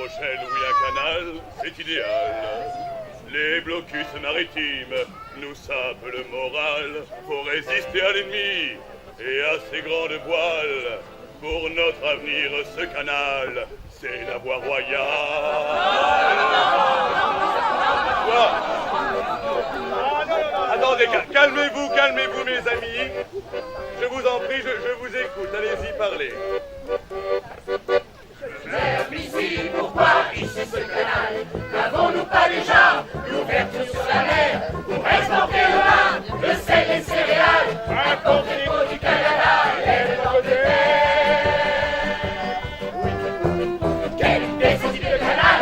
Rochelle où il y a un canal, c'est idéal. Les blocus maritimes nous sapent le moral. Faut résister à l'ennemi et à ses grandes voiles. Pour notre avenir, ce canal, c'est la voie royale. Quoi? Attendez, calmez-vous, mes amis. Je vous en prie, je vous écoute. Allez-y, parlez. Ici, pourquoi ici ce canal? N'avons-nous pas déjà l'ouverture sur la mer pour exporter le vin, le sel et les céréales, importer les produits du Canada et les produits de mer? Quelle idée cette idée de canal?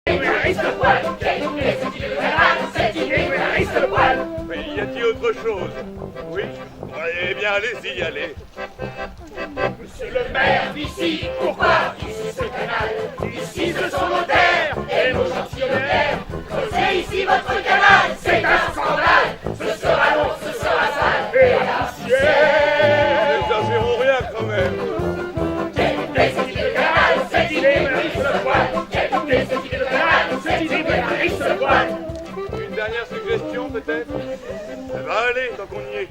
Irrégulariste le poil. Quelle idée cette idée de canal? C'est irrégulariste le poil. Mais y a-t-il autre chose? Oui? Eh bien, allez-y, allez. Monsieur le maire, ici, pourquoi ici ce canal? Ici ce sont nos terres et nos gentilshommes. Creusez ici votre canal, c'est un scandale. Ce sera long, ce sera sale et poussière. N'exagérons rien quand même. Quelle idée cette idée de canal? Cette idée me riche le poil. Quelle idée cette idée de canal? Cette idée me riche le poil. Une dernière suggestion peut-être? Eh ben allez, tant qu'on y est.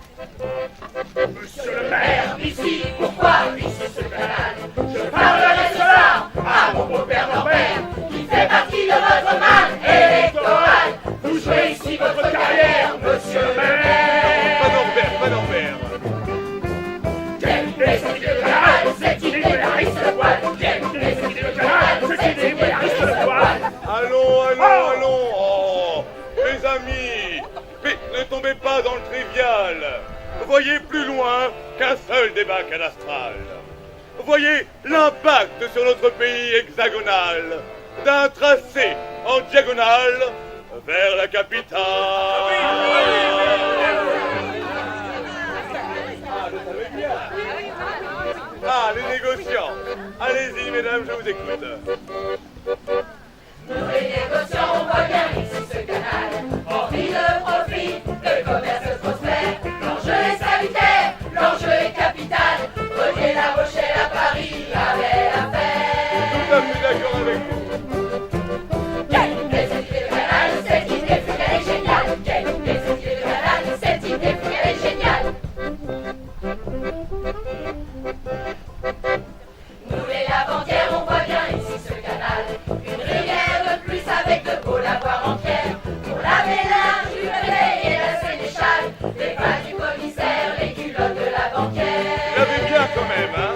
Monsieur le maire, ici, pourquoi ici ce canal? Je parlerai cela à mon beau-père Norbert, qui fait partie de votre manne électorale. Vous jouez ici votre carrière, monsieur le maire. Pas Norbert. Quelle idée cette idée de canal? Cette idée me la risque le poil. Quelle idée cette idée de canal? Cette idée me la risque le poil. Allons. Oh, mes amis, mais ne tombez pas dans le trivial. Voyez plus loin qu'un seul débat cadastral. Voyez l'impact sur notre pays hexagonal d'un tracé en diagonale vers la capitale. Ah, les négociants. Allez-y, mesdames, je vous écoute. Nous les négociants, on voit bien ici ce canal. Envie de profit, le commerce prospère. L'enjeu est salutaire, l'enjeu est capital. Relier La Rochelle à Paris, la belle affaire. Tout à fait d'accord avec vous. Quelle idée cette idée de canal? Cette idée fou qu'elle est géniale. Quelle idée cette idée de canal? Cette idée fou qu'elle est géniale. Nous les lavandières, on voit bien ici ce canal. Une rivière de plus avec de beaux lavoirs en pierre. Pour laver linge, du balai et la sénéchale. Les pas du commissaire, les culottes de la banquière. L'avez bien quand même, hein?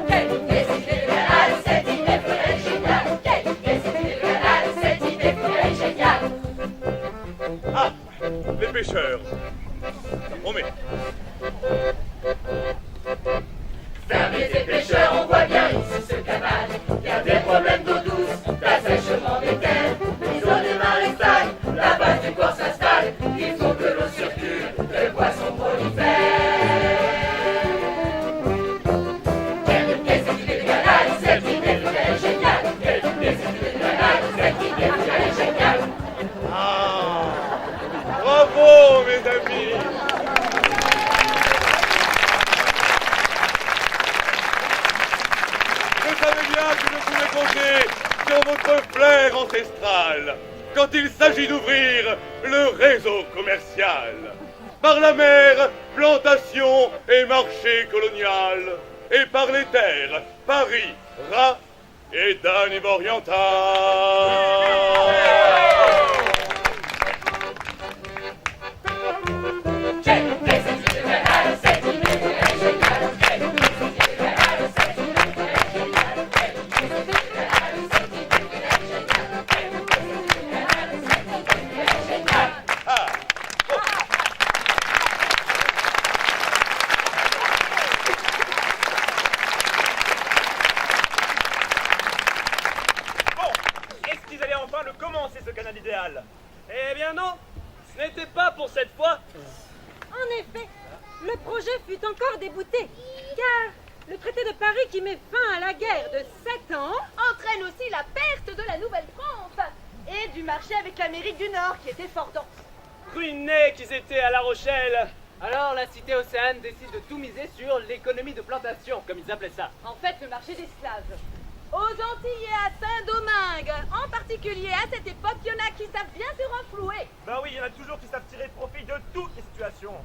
Quelle idée cette idée de canal? Cette idée fou qu'elle est géniale. Quelle idée cette idée de canal? Cette idée fou qu'elle est géniale. Ah, les pêcheurs. On met. Fermiers et pêcheurs, on voit bien ici ce canal. Il y a des problèmes d'eau douce, d'assèchement des terres. Les eaux des marais stagnent, la base du port s'installe. Il faut que l'eau circule, le poisson prolifère. Quelle idée cette idée de canal? Cette idée elle est géniale. Quelle idée cette idée de canal? Cette idée elle est géniale. Ah, bravo, mes amis. Je savais bien que je pouvais compter sur votre flair ancestral quand il s'agit d'ouvrir le réseau commercial. Par la mer, plantation et marché colonial. Et par les terres, Paris, Rat et Danube oriental. Quelle idée cette idée de canal? Cette idée elle est géniale. Quelle idée cette idée de canal? Cette idée elle est géniale. Quelle idée cette idée de canal? Cette idée elle est géniale. Quelle idée cette idée de canal? Cette idée elle est géniale. Ah. Bon, est-ce qu'ils allaient enfin le commencer ce canal idéal? Eh bien non, ce n'était pas pour cette fois. En effet, le projet fut encore débouté, car le traité de Paris qui met fin à la guerre de 7 ans entraîne aussi la perte de la Nouvelle-France et du marché avec l'Amérique du Nord qui était fort dense. Ruinés qu'ils étaient à La Rochelle. Alors la cité océane décide de tout miser sur l'économie de plantation, comme ils appelaient ça. En fait, le marché d'esclaves. aux Antilles et à Saint-Domingue. En particulier, à cette époque, il y en a qui savent bien se renflouer. Bah oui, il y en a toujours qui savent tirer profit de toutes les situations.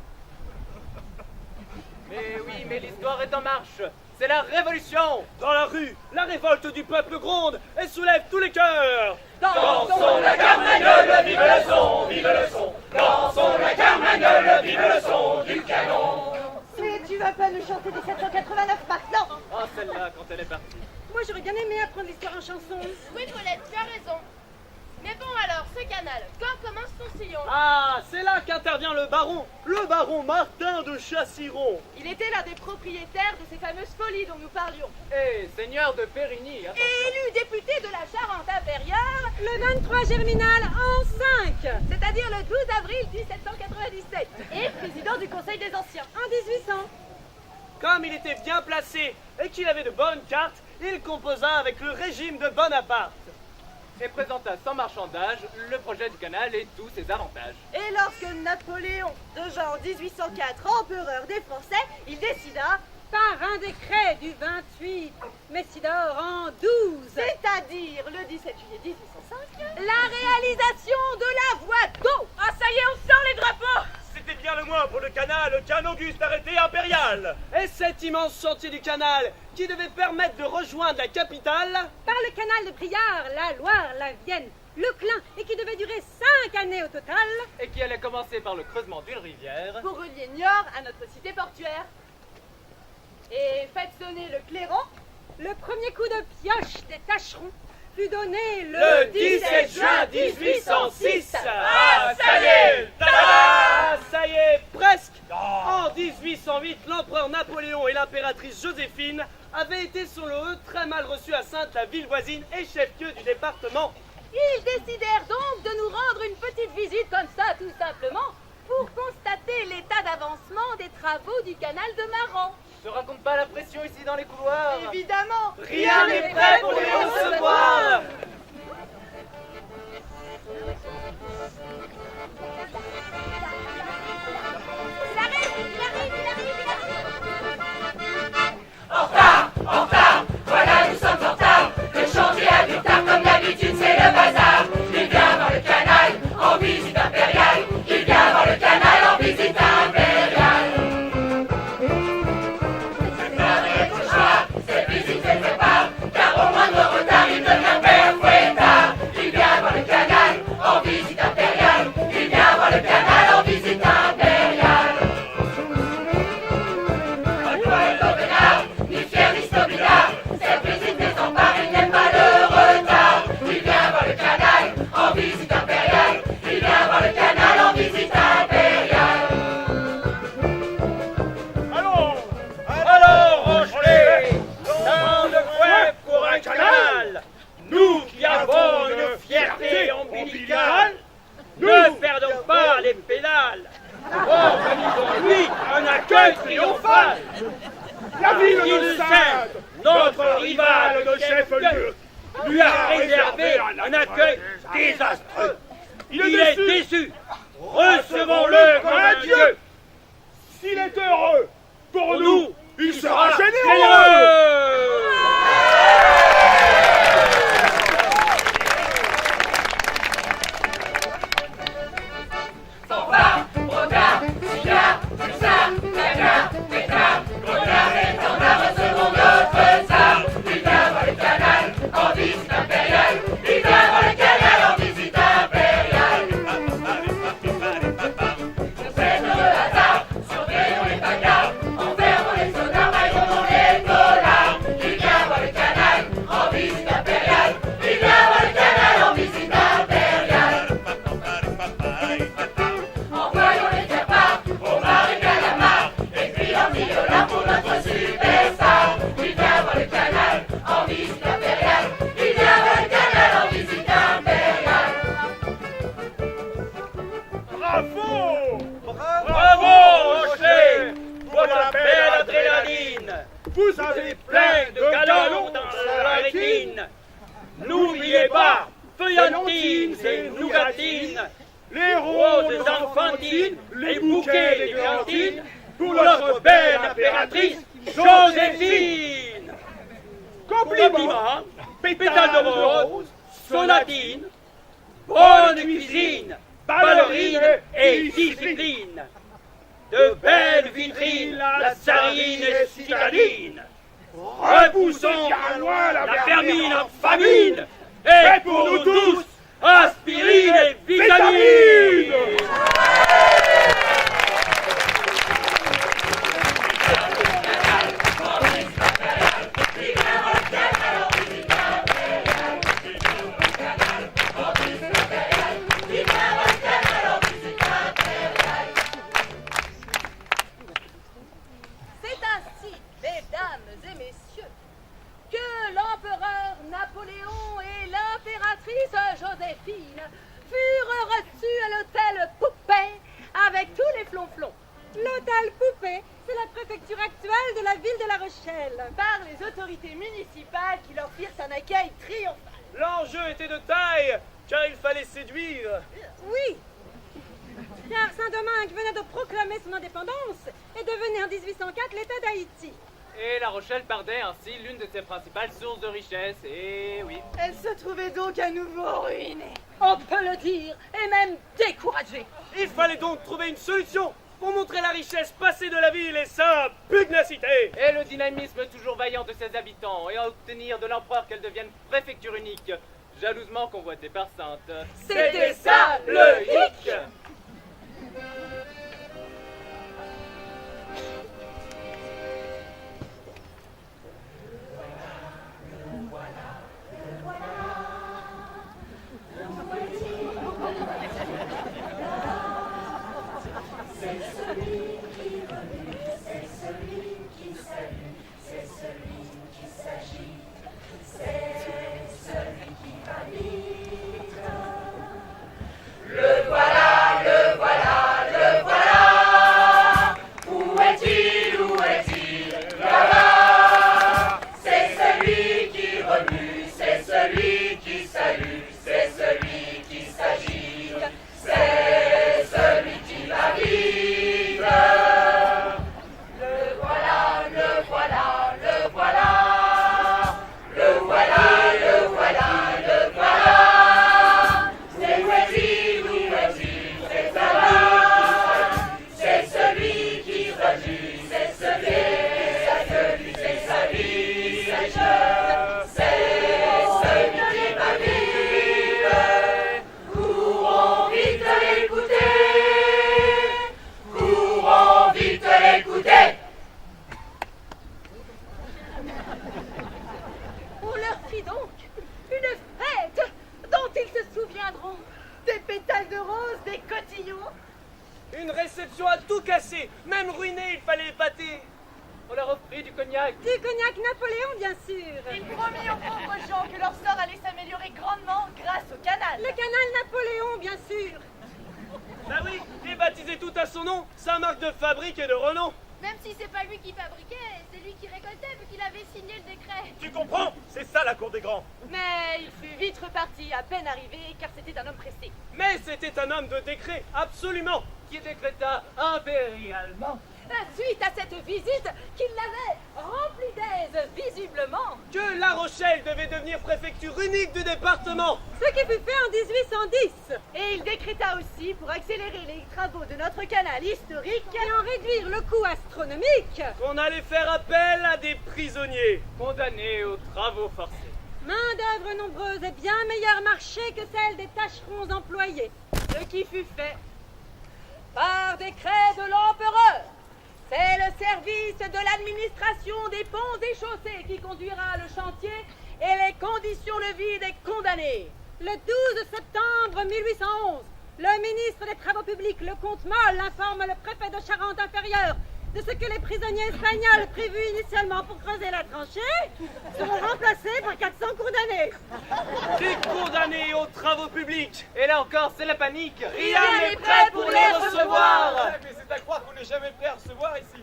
Mais oui, mais l'histoire est en marche. C'est la révolution. Dans la rue, la révolte du peuple gronde et soulève tous les cœurs. Dansons la carmagnole, vive le son, vive le son. Dansons la carmagnole, vive le son du canon. Mais tu vas pas nous chanter 1789 maintenant? Oh, celle-là, quand elle est partie. Moi, j'aurais bien aimé apprendre l'histoire en chanson. Oui, Paulette, tu as raison. Mais bon alors, ce canal, quand commence son sillon? Ah, c'est là qu'intervient le baron Martin de Chassiron. Il était l'un des propriétaires de ces fameuses folies dont nous parlions. Et seigneur de Périgny. Et élu député de la Charente impériale, Le 23 Germinal en 5. c'est-à-dire le 12 avril 1797, et président du Conseil des Anciens. En 1800. Comme il était bien placé et qu'il avait de bonnes cartes, il composa avec le régime de Bonaparte. Et présenta sans marchandage le projet du canal et tous ses avantages. Et lorsque Napoléon devint en 1804 empereur des Français, il décida, Par un décret du 28 Messidor en 12. c'est-à-dire le 17 juillet 1805, la réalisation de la voie d'eau. Ah ça y est, on sort les drapeaux. C'était bien le moins pour le canal qu'un auguste arrêté impérial. Et cet immense chantier du canal qui devait permettre de rejoindre la capitale Par le canal de Briare, la Loire, la Vienne, le Clin, et qui devait durer 5 années au total. Et qui allait commencer par le creusement d'une rivière. Pour relier Niort à notre cité portuaire. Et faites sonner le clairon. Le premier coup de pioche des tâcherons fut donné le 17 juin 1806. Ah, ça y est, tada! Ça y est, presque. En 1808, l'empereur Napoléon et l'impératrice Joséphine avaient été sur le E très mal reçus à Saintes, la ville voisine et chef-lieu du département. Ils décidèrent donc de nous rendre une petite visite comme ça, tout simplement, pour constater l'état d'avancement des travaux du canal de Maran. Ne raconte pas la pression ici dans les couloirs. Évidemment, Rien n'est prêt pour les recevoir. Il arrive. En retard, voilà nous sommes en retard. Le chantier a du retard comme d'habitude, c'est le bazar. Il vient voir le canal en visite impériale. Il vient voir le canal en visite impériale. Préparez vos choix, cette visite se prépare. Car au moindre retard, il devient père fouettard. Il vient voir le canal en visite impériale. Il vient voir le canal en visite impériale. Un poète au vénard, ni fier ni stobinard. Cette visite désempare, il n'aime pas le retard. Il vient voir le canal en visite impériale. Il vient voir le canal en visite impériale. Alors, Rochelet, tant de fouet pour un canal. Nous qui avons une fierté ombilicale, ne perdons pas les pédales. Organisons-lui un accueil triomphal. La ville Il de sait, Saintes, notre rival de chef-lieu, lui a réservé un accueil désastreux. Il est déçu. Recevons-le comme un dieu. S'il est heureux, pour nous, il sera généreux. généreux. Fanfare, brocard, cigare, hussard, nagar, pétard, regard et étendard, recevons notre tsar. Il vient voir le canal en visite impériale. Il vient voir le canal en visite impériale. C'est le hasard, surveillons les bagarres, enfermons les sonars, maillons les dollars. Il vient voir le canal en visite impériale. Il vient voir le canal en visite impériale. Envoyons les capards au bar et calamar, écrivant violin pour notre superstar. Il vient voir le canal en visite impériale. Il vient voir le canal en visite impériale. Bravo! Bravo, Rocher, pour la belle adrénaline. Vous avez Plein de galons dans la rétine. N'oubliez pas, feuillantines et nougatines, les roses enfantines, les bouquets d'églantines, pour notre belle impératrice Joséphine. Compliment. Compliment. pétales de rose, sonatine, bonne cuisine, ballerine et discipline. De belles vitrines, la tsarine est citadine. Repoussons la vermine en famine. Et pour nous tous, aspirine et vitamine. C'est ainsi, mesdames et messieurs, que l'empereur Napoléon et l'impératrice Joséphine furent reçus à l'hôtel Poupée avec tous les flonflons. L'hôtel Poupée, c'est la préfecture actuelle de la ville de La Rochelle. Par les autorités municipales qui leur firent un accueil triomphal. L'enjeu était de taille, car il fallait séduire. Oui, car Saint-Domingue venait de proclamer son indépendance et devenait en 1804 l'État d'Haïti. Et La Rochelle perdait ainsi l'une de ses principales sources de richesse, et oui. Elle se trouvait donc à nouveau ruinée. On peut le dire, et même découragée. Il fallait donc trouver une solution pour montrer la richesse passée de la ville et sa pugnacité. Et le dynamisme toujours vaillant de ses habitants, et à obtenir de l'empereur qu'elle devienne préfecture unique, jalousement convoitée par Sainte. C'était ça, le hic. On leur fit donc une fête dont ils se souviendront. Des pétales de rose, des cotillons. Une réception à tout casser, même ruiné, il fallait épater. On leur offrit du cognac. Du cognac Napoléon, bien sûr. Ils promirent aux pauvres gens que leur sort allait s'améliorer grandement grâce au canal. Le canal Napoléon, bien sûr. Bah oui, et baptisé tout à son nom, sa marque de fabrique et de renom. Même si c'est pas lui qui fabriquait, c'est lui qui récoltait vu qu'il avait signé le décret. Tu comprends? C'est ça la cour des grands. Mais il fut vite reparti, à peine arrivé, car c'était un homme pressé. Mais c'était un homme de décret, absolument. Qui décréta impérialement Suite à cette visite, qu'il l'avait rempli d'aise, visiblement. Que La Rochelle devait devenir préfecture unique du département. Ce qui fut fait en 1810. Et il décréta aussi, pour accélérer les travaux de notre canal historique, Et en réduire le coût astronomique. Qu'on allait faire appel à des prisonniers. condamné aux travaux forcés. Main-d'œuvre nombreuse et bien meilleur marché que celle des tâcherons employés. ce qui fut fait par décret de l'empereur. C'est le service de l'administration des ponts et chaussées qui conduira le chantier et les conditions de vie des condamnés. Le 12 septembre 1811, le ministre des Travaux publics, le comte Moll, informe le préfet de Charente-Inférieure de ce que les prisonniers espagnols prévus initialement pour creuser la tranchée seront remplacés par 400 condamnés. Des condamnés aux travaux publics. Et là encore, c'est la panique. Rien n'est prêt pour les recevoir. Mais c'est à croire qu'on n'est jamais prêt à recevoir ici.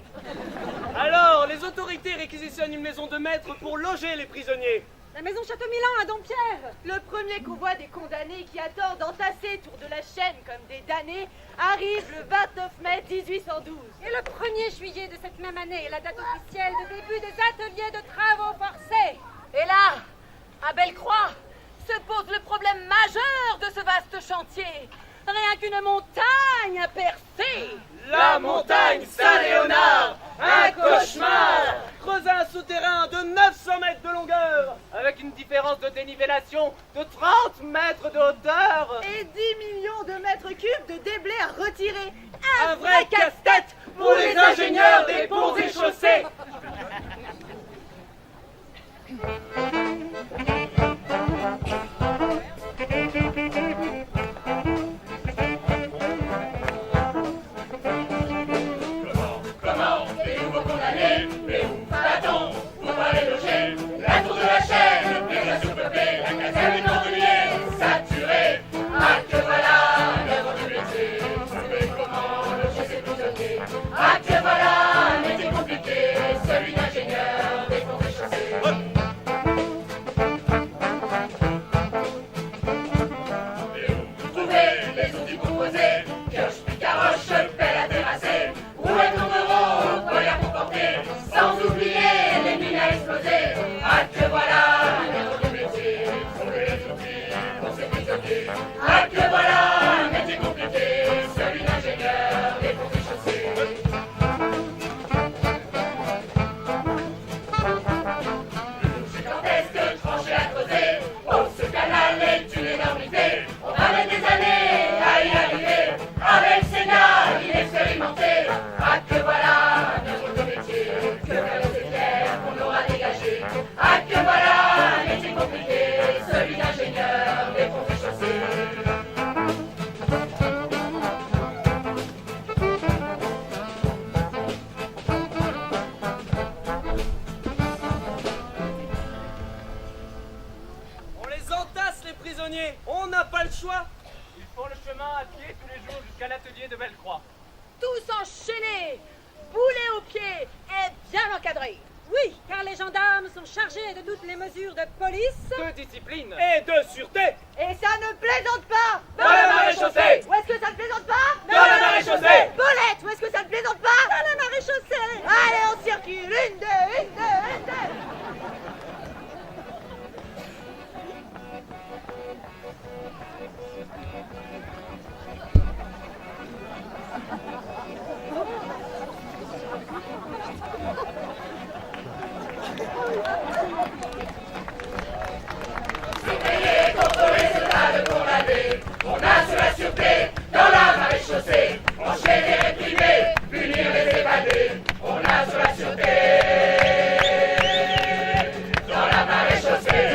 Alors, les autorités réquisitionnent une maison de maître pour loger les prisonniers. La maison Château-Milan à Dompierre. Le premier convoi des condamnés qui attendent entassés autour de la chaîne comme des damnés arrive le 29 mai 1812. Et le 1er juillet de cette même année est la date officielle de début des ateliers de travaux forcés. Et là, À Bellecroix se pose le problème majeur de ce vaste chantier. Rien qu'une montagne à percer. La montagne Saint-Léonard, un cauchemar. Creuser un souterrain de 900 mètres de longueur, avec une différence de dénivellation de 30 mètres de hauteur. Et 10 millions de mètres cubes de déblais à retirer. un vrai casse-tête pour les ingénieurs des ponts et chaussées. Comment les nouveaux condamnés, mais où va-t-on? Vous parlez loger, la tour de la chaîne, les assauts peuplés, la caserne des cordonniers, saturée. Ah que voilà l'œuvre du métier, savez comment loger ses prisonniers. Ah que voilà un métier compliqué, celui d'ingénieur des ponts et chaussées. Et où trouver les outils composés, pioche, picaroche, pelle à terrasser. Rouet tomberont, poignard pour porter, sans oublier les mines à exploser. Ah que voilà un œuvre de métier, trouver les outils pour ses prisonniers. Ah que voilà un métier compliqué, celui d'ingénieur des ponts et chaussées. Gigantesque tranchée à creuser, oh ce canal est une énormité. On va mettre des années à y arriver, avec ces gars inexpérimentés. Ah que voilà un œuvre de métier, que faire ces terres qu'on aura dégagées. Ah que voilà un métier compliqué, celui d'ingénieur des ponts et chaussées. On les entasse les prisonniers, on n'a pas le choix. Ils font le chemin à pied tous les jours jusqu'à l'atelier de Bellecroix. Tous enchaînés, boulets aux pieds et bien encadrés. Oui, car les gendarmes sont chargés de toutes les mesures de police. De discipline. Et de sûreté. Et ça ne plaisante pas. Dans la maréchaussée. Où est-ce que ça ne plaisante pas? Dans la maréchaussée. Paulette, où est-ce que ça ne plaisante pas? Dans la maréchaussée. Allez, on circule. Une, deux, une, deux, une, deux. Surveiller, contrôler ce tas de condamnés. On assure la sûreté dans la maréchaussée. Enchaîner, réprimer, punir les évadés. On assure la sûreté dans la maréchaussée.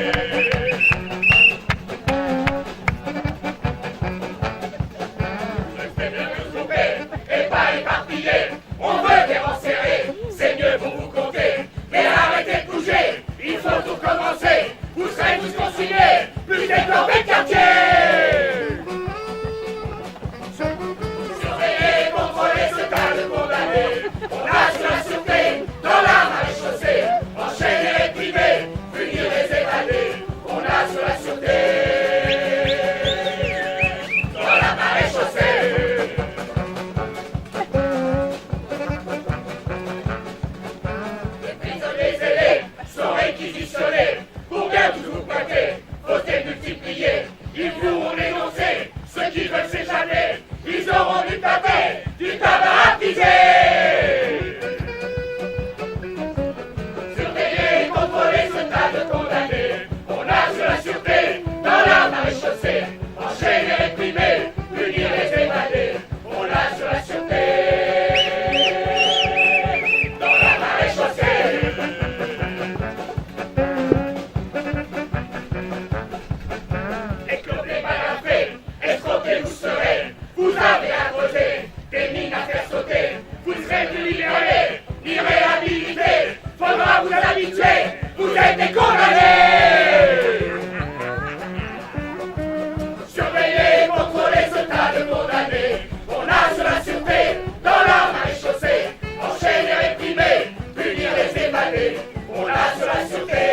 Restez bien groupés et pas éparpillés. On veut des rangs serrés, c'est mieux pour vous compter. Mais arrêtez de bouger, il faut tout commencer. Vous serez tous consignés, plus déclarés de quartier. Surveillez, contrôlez ce tas de condamnés. On assure la sûreté dans la maréchaussée. Enchaîner, réprimer, punir les évadés. On assure la sûreté dans la maréchaussée. Les prisonniers zélés sont réquisitionnés. Pour bien tous vous pointer, faut les multiplier. Ils pourront dénoncer ceux qui veulent s'échapper. Ils auront du tabac à piser. Surveiller et contrôler ce tas de condamnés. On assure la sûreté dans la maréchaussée. Enchaîner, réprimer, punir les évadés. On assure la sûreté dans la maréchaussée. Et que les malins faits, escroqués vous serez. Vous avez à creuser, des mines à faire sauter. Vous serez plus libérés, ni réhabilités. Faudra vous habituer, vous êtes des condamnés. Surveillez et contrôlez ce tas de condamnés. On assure la sûreté dans la maréchaussée. Enchaîner, réprimer, punir les évadés. On assure la sûreté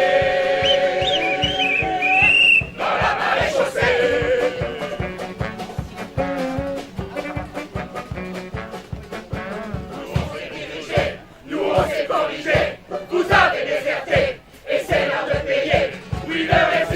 dans la maréchaussée. Nous on s'est dirigé, nous on s'est corrigé. Vous avez déserté, et c'est l'heure de payer. Oui, l'heure est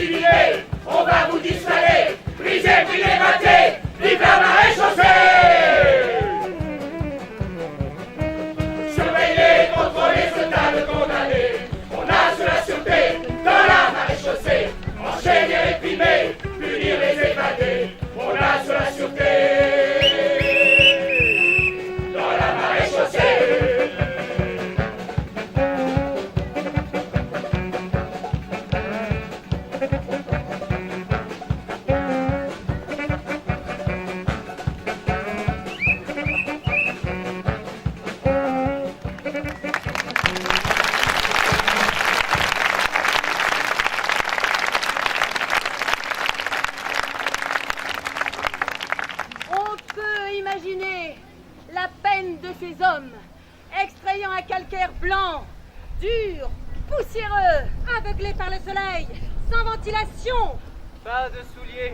dur, poussiéreux. Aveuglés par le soleil, sans ventilation. Pas de souliers,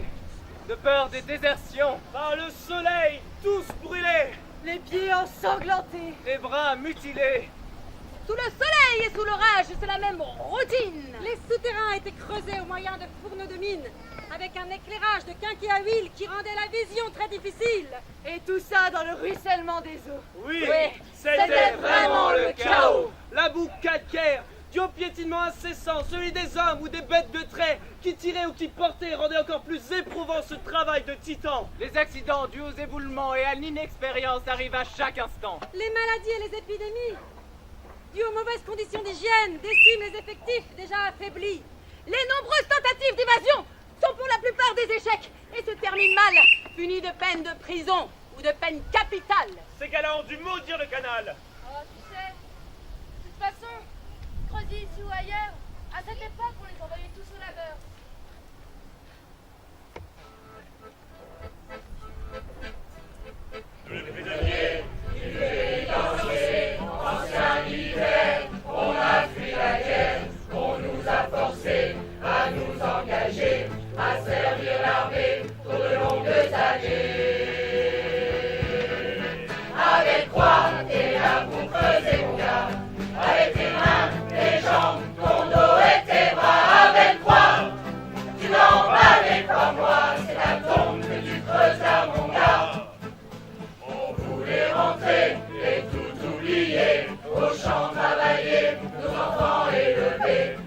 de peur des désertions. Par le soleil, tous brûlés. Les pieds ensanglantés. Les bras mutilés. Sous le soleil et sous l'orage, c'est la même routine. Les souterrains étaient creusés au moyen de fourneaux de mine, avec un éclairage de quinquet à huile qui rendait la vision très difficile. Et tout ça dans le ruissellement des eaux. Oui, c'était vraiment le chaos. La boue calcaire, due au piétinement incessant, celui des hommes ou des bêtes de trait, qui tiraient ou qui portaient, rendait encore plus éprouvant ce travail de titan. Les accidents dus aux éboulements et à l'inexpérience arrivent à chaque instant. Les maladies et les épidémies, dues aux mauvaises conditions d'hygiène, déciment les effectifs déjà affaiblis. Les nombreuses tentatives d'évasion sont pour la plupart des échecs et se terminent mal, punis de peine de prison ou de peine capitale. Ces gars-là ont dû maudire le canal. Oh, tu sais, de toute façon, creuser ici ou ailleurs, à cette époque, on les envoyait tous au labeur. Tous les prisonniers, du pénitencier, anciens militaires, on a fui la guerre, on nous a forcés à nous engager, à servir l'armée pour de longues années. Avec croix et l'amour creusé mon gars, avec tes mains, tes jambes, ton dos et tes bras, avec croix, tu n'en parlais pas moi, c'est ta tombe que tu creuses là mon gars. On voulait rentrer et tout oublier, au champ travailler, nos enfants élevés.